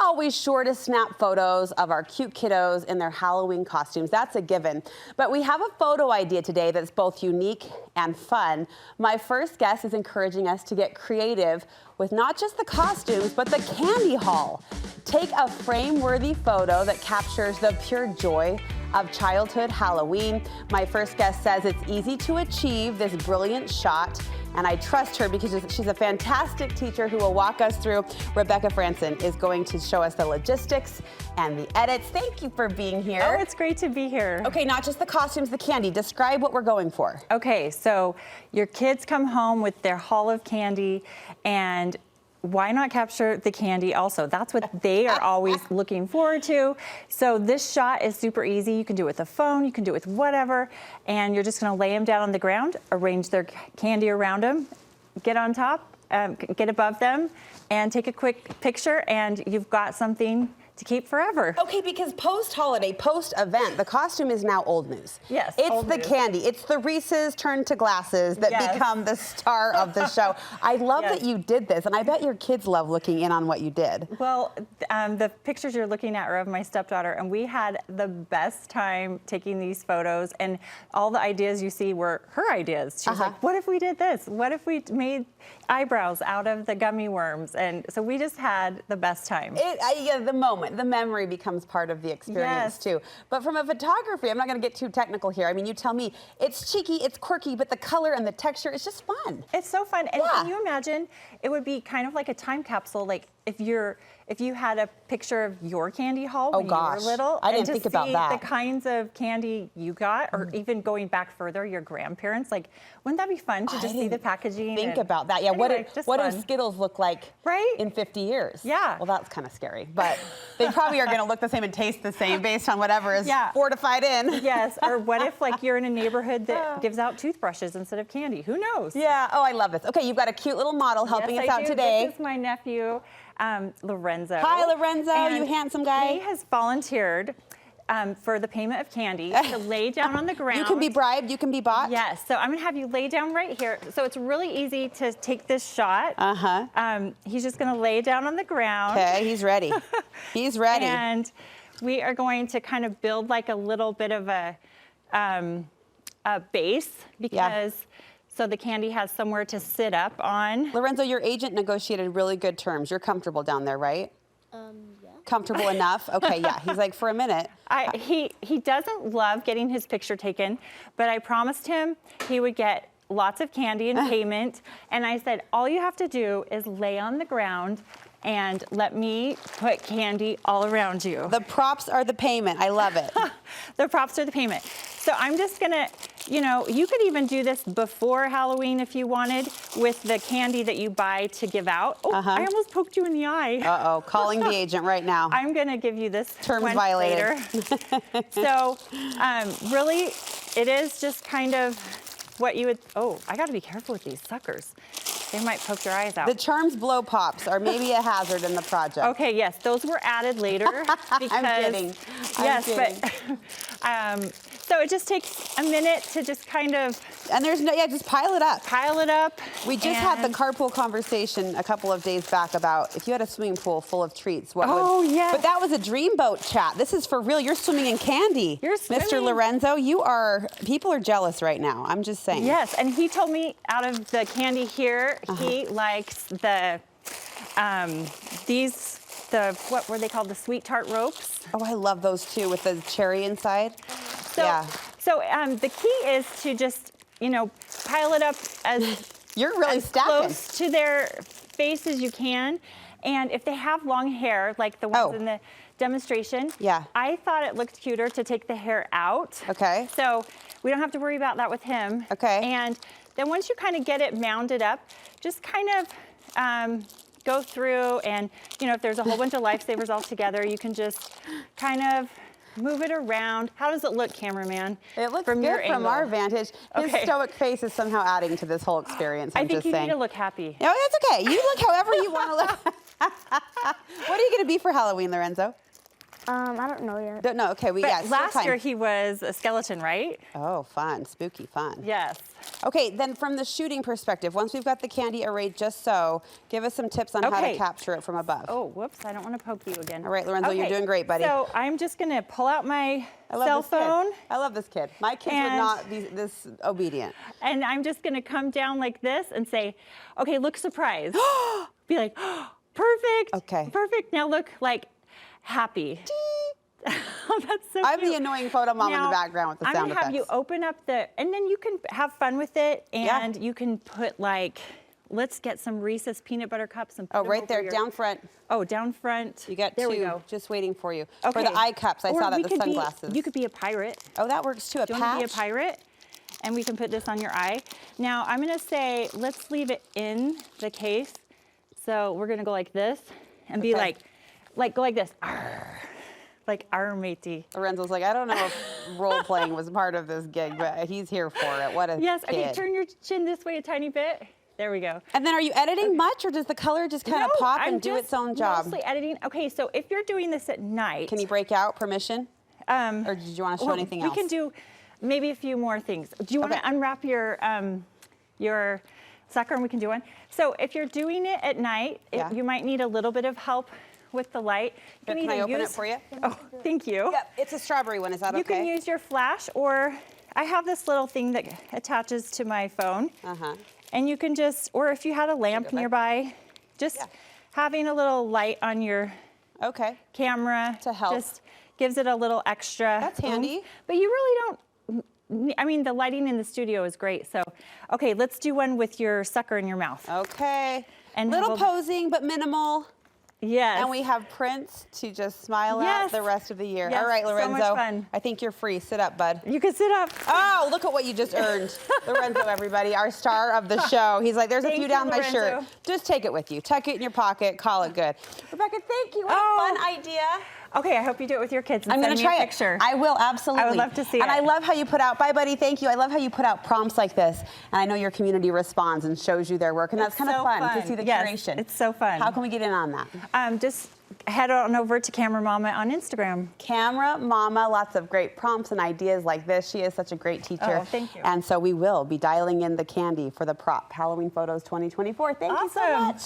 always sure to snap photos of our cute kiddos in their Halloween costumes. That's a given. But we have a photo idea today that's both unique and fun. My first guest is encouraging us to get creative with not just the costumes, but the candy haul. Take a frame-worthy photo that captures the pure joy of childhood Halloween. My first guest says it's easy to achieve this brilliant shot, and I trust her because she's a fantastic teacher who will walk us through. Rebecca Franson is going to show us the logistics and the edits. Thank you for being here. Oh, it's great to be here. Okay, not just the costumes, the candy. Describe what we're going for. Okay, so your kids come home with their haul of candy, and why not capture the candy also? That's what they are always looking forward to. So this shot is super easy. You can do it with a phone, you can do it with whatever, and you're just gonna lay them down on the ground, arrange their candy around them, get on top, get above them, and take a quick picture, and you've got something to keep forever. Okay, because post-holiday, post-event, the costume is now old news. Yes, it's the candy. It's the Reese's turned to glasses that become the star of the show. I love that you did this, and I bet your kids love looking in on what you did. Well, the pictures you're looking at are of my stepdaughter, and we had the best time taking these photos, and all the ideas you see were her ideas. She was like, what if we did this? What if we made eyebrows out of the gummy worms? And so we just had the best time. Yeah, the moment. The memory becomes part of the experience too. But from a photography, I'm not going to get too technical here. I mean, you tell me, it's cheeky, it's quirky, but the color and the texture is just fun. It's so fun. And can you imagine, it would be kind of like a time capsule, like if you had a picture of your candy haul when you were little. I didn't think about that. The kinds of candy you got, or even going back further, your grandparents, like, wouldn't that be fun to just see the packaging? Think about that. Yeah, anyway, what do Skittles look like in 50 years? Yeah. Well, that's kind of scary, but they probably are going to look the same and taste the same based on whatever is fortified in. Yes, or what if like you're in a neighborhood that gives out toothbrushes instead of candy? Who knows? Yeah, oh, I love this. Okay, you've got a cute little model helping us out today. This is my nephew, Lorenzo. Hi, Lorenzo, you handsome guy. He has volunteered for the payment of candy to lay down on the ground. You can be bribed, you can be bought? Yes, so I'm gonna have you lay down right here. So it's really easy to take this shot. He's just gonna lay down on the ground. Okay, he's ready. He's ready. And we are going to kind of build like a little bit of a base because so the candy has somewhere to sit up on. Lorenzo, your agent negotiated really good terms. You're comfortable down there, right? Yeah. Comfortable enough? Okay, yeah. He's like, for a minute. He doesn't love getting his picture taken, but I promised him he would get lots of candy in payment. And I said, all you have to do is lay on the ground and let me put candy all around you. The props are the payment. I love it. The props are the payment. So I'm just gonna, you could even do this before Halloween if you wanted with the candy that you buy to give out. Oh, I almost poked you in the eye. Uh-oh, calling the agent right now. I'm gonna give you this terms violated. So really, it is just kind of what you would, I gotta be careful with these suckers. They might poke your eyes out. The Charms Blow Pops are maybe a hazard in the project. Okay, yes, those were added later. Because, I'm kidding. But so it just takes a minute to just kind of. And there's just pile it up. Pile it up. We just had the carpool conversation a couple of days back about if you had a swimming pool full of treats, what would. Yes. But that was a dreamboat chat. This is for real. You're swimming in candy. You're swimming. Mr. Lorenzo, people are jealous right now. I'm just saying. Yes, and he told me out of the candy here, he likes the, what were they called? The sweet tart ropes. Oh, I love those too with the cherry inside. So the key is to just, pile it up as You're really stacking. Close to their face as you can. And if they have long hair, like the ones in the demonstration, I thought it looked cuter to take the hair out. Okay. So we don't have to worry about that with him. Okay. And then once you kind of get it mounded up, just kind of go through and, if there's a whole bunch of lifesavers all together, you can just kind of move it around. How does it look, cameraman? It looks good from our vantage. His stoic face is somehow adding to this whole experience. I think you need to look happy. No, that's okay. You look however you want to look. What are you going to be for Halloween, Lorenzo? I don't know yet. Don't know. Okay, last year he was a skeleton, right? Oh, fun. Spooky fun. Yes. Okay, then from the shooting perspective, once we've got the candy arrayed just so, give us some tips on how to capture it from above. Oh, whoops, I don't want to poke you again. All right, Lorenzo, you're doing great, buddy. So I'm just going to pull out my cell phone. I love this kid. My kids would not be this obedient. And I'm just going to come down like this and say, okay, look surprised. Be like, oh, perfect. Okay. Perfect. Now look like happy. Oh, that's so I'm cute. the annoying photo mom in the background with the sound I'm going to have you open up and then you can have fun with it. And you can put like, let's get some Reese's peanut butter cups. And put them right there, down front. Oh, down front. You got there two we go. just waiting for you. Okay. For the eye cups, I saw that, the sunglasses. You could be a pirate. Oh, that works too, a patch? Do you want to be a pirate? And we can put this on your eye. Now, I'm going to say, let's leave it in the case. So we're going to go like this and be like go like this. Arr. Like our matey. Lorenzo's like, I don't know if role playing was part of this gig, but he's here for it. What a Yes, kid. okay, turn your chin this way a tiny bit. There we go. And then are you editing much, or does the color just kind of pop and do its own job? Mostly editing. Okay, so if you're doing this at night. Can you break out permission? Or did you want to show anything else? We can do maybe a few more things. Do you want to unwrap your sucker and we can do one? So if you're doing it at night, you might need a little bit of help with the light. Can I open it for you? Oh, thank you. Yep, it's a strawberry one. Is that okay? You can use your flash, or I have this little thing that attaches to my phone. And you can just, or if you had a lamp nearby, just having a little light on your camera to help just gives it a little extra. That's handy. But you really don't, I mean, the lighting in the studio is great. So, okay, let's do one with your sucker in your mouth. Okay. And little posing, but minimal. Yes. And we have Prince to just smile at the rest of the year. Yes, all right, Lorenzo. So much fun. I think you're free. Sit up, bud. You can sit up. Oh, look at what you just earned. Lorenzo, everybody, our star of the show. He's like, there's a few down my shirt. Just take it with you. Tuck it in your pocket. Call it good. Rebecca, thank you. What a fun idea. Okay, I hope you do it with your kids. I'm going to try a picture. I will, absolutely. I would love to see it. And I love how you put out, bye buddy, thank you. I love how you put out prompts like this. And I know your community responds and shows you their work. And that's kind of fun to see the curation. It's so fun. How can we get in on that? Just head on over to Camera Mama on Instagram. Camera Mama, lots of great prompts and ideas like this. She is such a great teacher. Oh, thank you. And so we will be dialing in the candy for the prop Halloween Photos 2024. Thank you so much.